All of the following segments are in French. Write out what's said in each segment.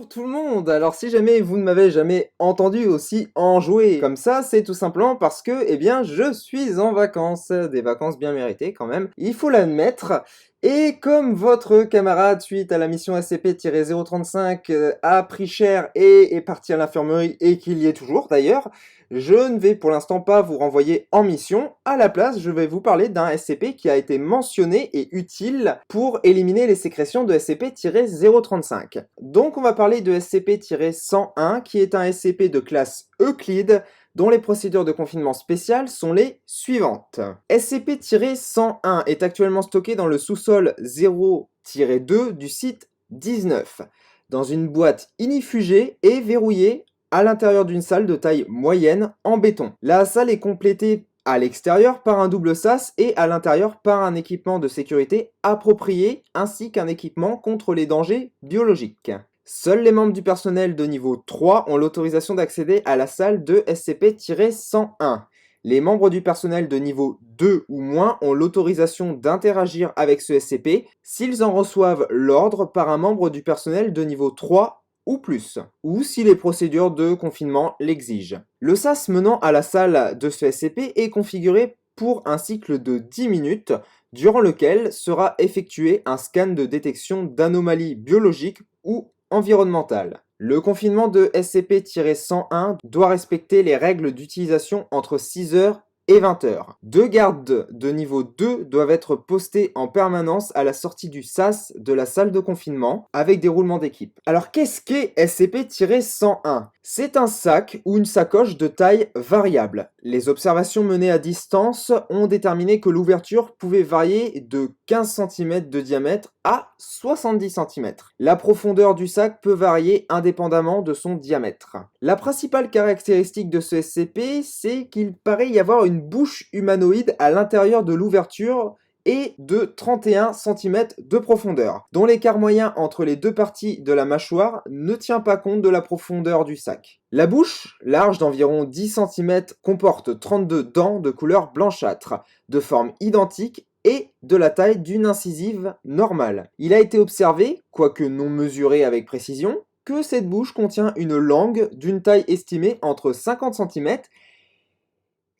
Bonjour tout le monde. Alors si jamais vous ne m'avez jamais entendu aussi en jouer comme ça, c'est tout simplement parce que, je suis en vacances. Des vacances bien méritées quand même, il faut l'admettre. Et comme votre camarade, suite à la mission SCP-035, a pris cher et est parti à l'infirmerie, et qu'il y est toujours d'ailleurs, je ne vais pour l'instant pas vous renvoyer en mission. À la place, je vais vous parler d'un SCP qui a été mentionné et utile pour éliminer les sécrétions de SCP-035. Donc on va parler de SCP-101, qui est un SCP de classe Euclide, dont les procédures de confinement spéciales sont les suivantes. SCP-101 est actuellement stocké dans le sous-sol 0-2 du site 19, dans une boîte inifugée et verrouillée à l'intérieur d'une salle de taille moyenne en béton. La salle est complétée à l'extérieur par un double sas et à l'intérieur par un équipement de sécurité approprié ainsi qu'un équipement contre les dangers biologiques. Seuls les membres du personnel de niveau 3 ont l'autorisation d'accéder à la salle de SCP-101. Les membres du personnel de niveau 2 ou moins ont l'autorisation d'interagir avec ce SCP s'ils en reçoivent l'ordre par un membre du personnel de niveau 3 ou plus, ou si les procédures de confinement l'exigent. Le sas menant à la salle de ce SCP est configuré pour un cycle de 10 minutes, durant lequel sera effectué un scan de détection d'anomalies biologiques ou environnementales. Le confinement de SCP-101 doit respecter les règles d'utilisation entre 6h et 20h. 2 gardes de niveau 2 doivent être postés en permanence à la sortie du sas de la salle de confinement avec des roulements d'équipe. Alors qu'est-ce qu'est SCP-101 ? C'est un sac ou une sacoche de taille variable. Les observations menées à distance ont déterminé que l'ouverture pouvait varier de 15 cm de diamètre à 70 cm. La profondeur du sac peut varier indépendamment de son diamètre. La principale caractéristique de ce SCP, c'est qu'il paraît y avoir une bouche humanoïde à l'intérieur de l'ouverture et de 31 cm de profondeur, dont l'écart moyen entre les deux parties de la mâchoire ne tient pas compte de la profondeur du sac. La bouche, large d'environ 10 cm, comporte 32 dents de couleur blanchâtre, de forme identique et de la taille d'une incisive normale. Il a été observé, quoique non mesuré avec précision, que cette bouche contient une langue d'une taille estimée entre 50 cm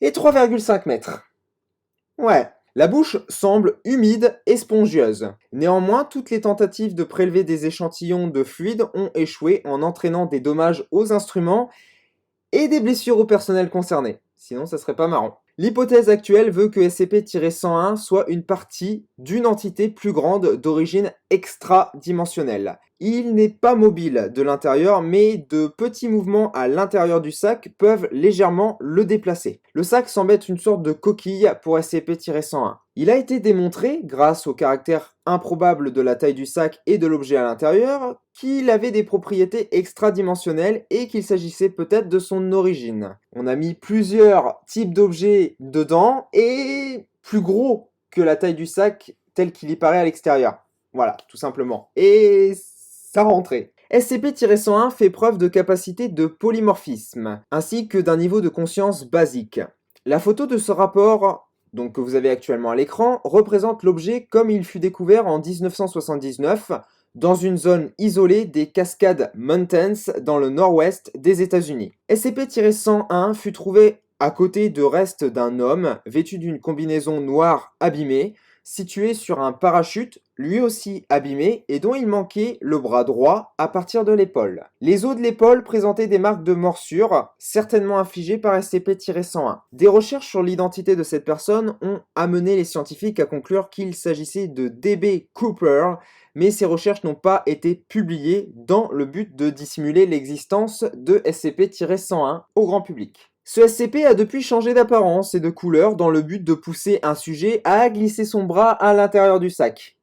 et 3,5 mètres. Ouais. La bouche semble humide et spongieuse. Néanmoins, toutes les tentatives de prélever des échantillons de fluide ont échoué en entraînant des dommages aux instruments et des blessures au personnel concerné. Sinon, ça serait pas marrant. L'hypothèse actuelle veut que SCP-101 soit une partie d'une entité plus grande d'origine extra-dimensionnelle. Il n'est pas mobile de l'intérieur, mais de petits mouvements à l'intérieur du sac peuvent légèrement le déplacer. Le sac semble être une sorte de coquille pour SCP-101. Il a été démontré, grâce au caractère improbable de la taille du sac et de l'objet à l'intérieur, qu'il avait des propriétés extradimensionnelles et qu'il s'agissait peut-être de son origine. On a mis plusieurs types d'objets dedans et plus gros que la taille du sac tel qu'il y paraît à l'extérieur. Voilà, tout simplement. Et ça rentrait. SCP-101 fait preuve de capacité de polymorphisme, ainsi que d'un niveau de conscience basique. La photo de ce rapport, donc que vous avez actuellement à l'écran, représente l'objet comme il fut découvert en 1979 dans une zone isolée des Cascades Mountains dans le nord-ouest des États-Unis. SCP-101 fut trouvé à côté de restes d'un homme vêtu d'une combinaison noire abîmée, situé sur un parachute, lui aussi abîmé, et dont il manquait le bras droit à partir de l'épaule. Les os de l'épaule présentaient des marques de morsure, certainement infligées par SCP-101. Des recherches sur l'identité de cette personne ont amené les scientifiques à conclure qu'il s'agissait de D.B. Cooper, mais ces recherches n'ont pas été publiées dans le but de dissimuler l'existence de SCP-101 au grand public. Ce SCP a depuis changé d'apparence et de couleur dans le but de pousser un sujet à glisser son bras à l'intérieur du sac.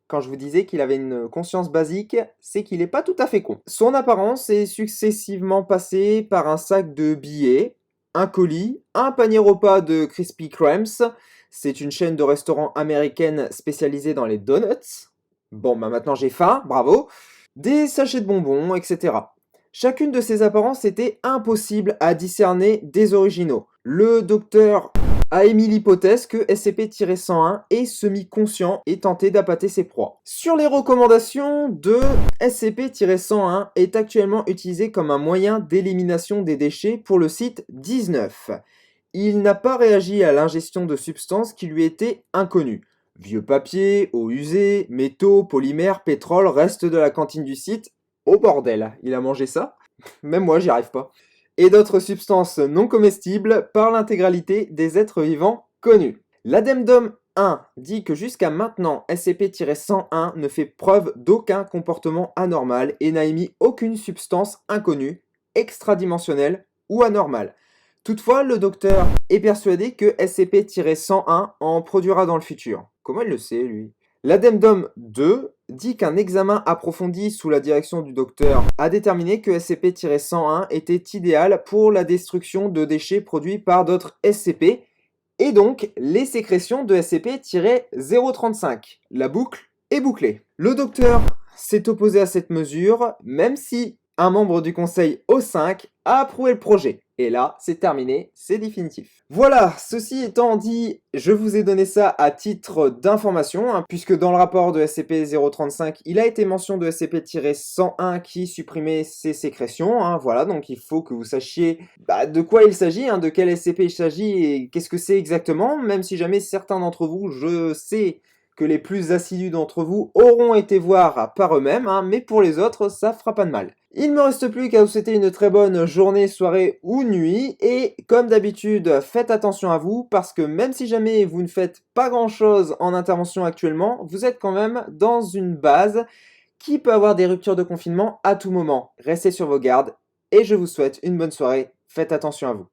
Quand je vous disais qu'il avait une conscience basique, c'est qu'il n'est pas tout à fait con. Son apparence est successivement passée par un sac de billets, un colis, un panier repas de Krispy Kremes, c'est une chaîne de restaurants américaine spécialisée dans les donuts. Bon, maintenant j'ai faim, bravo. Des sachets de bonbons, etc. Chacune de ces apparences était impossible à discerner des originaux. Le docteur a émis l'hypothèse que SCP-101 est semi-conscient et tenté d'appâter ses proies. Sur les recommandations de SCP-101 est actuellement utilisé comme un moyen d'élimination des déchets pour le site 19. Il n'a pas réagi à l'ingestion de substances qui lui étaient inconnues. Vieux papier, eau usée, métaux, polymères, pétrole, restes de la cantine du site. Oh bordel, il a mangé ça? Même moi, j'y arrive pas. Et d'autres substances non comestibles par l'intégralité des êtres vivants connus. L'Addendum 1 dit que jusqu'à maintenant, SCP-101 ne fait preuve d'aucun comportement anormal et n'a émis aucune substance inconnue, extradimensionnelle ou anormale. Toutefois, le docteur est persuadé que SCP-101 en produira dans le futur. Comment il le sait, lui? L'Addendum 2 dit qu'un examen approfondi sous la direction du docteur a déterminé que SCP-101 était idéal pour la destruction de déchets produits par d'autres SCP, et donc les sécrétions de SCP-035. La boucle est bouclée. Le docteur s'est opposé à cette mesure, même si un membre du conseil O5 a approuvé le projet. Et là, c'est terminé, c'est définitif. Voilà, ceci étant dit, je vous ai donné ça à titre d'information, puisque dans le rapport de SCP-035, il a été mention de SCP-101 qui supprimait ses sécrétions. Voilà, donc il faut que vous sachiez de quoi il s'agit, de quel SCP il s'agit et qu'est-ce que c'est exactement, même si jamais certains d'entre vous, je sais que les plus assidus d'entre vous auront été voir par eux-mêmes, mais pour les autres, ça fera pas de mal. Il ne me reste plus qu'à vous souhaiter une très bonne journée, soirée ou nuit, et comme d'habitude, faites attention à vous, parce que même si jamais vous ne faites pas grand-chose en intervention actuellement, vous êtes quand même dans une base qui peut avoir des ruptures de confinement à tout moment. Restez sur vos gardes, et je vous souhaite une bonne soirée, faites attention à vous.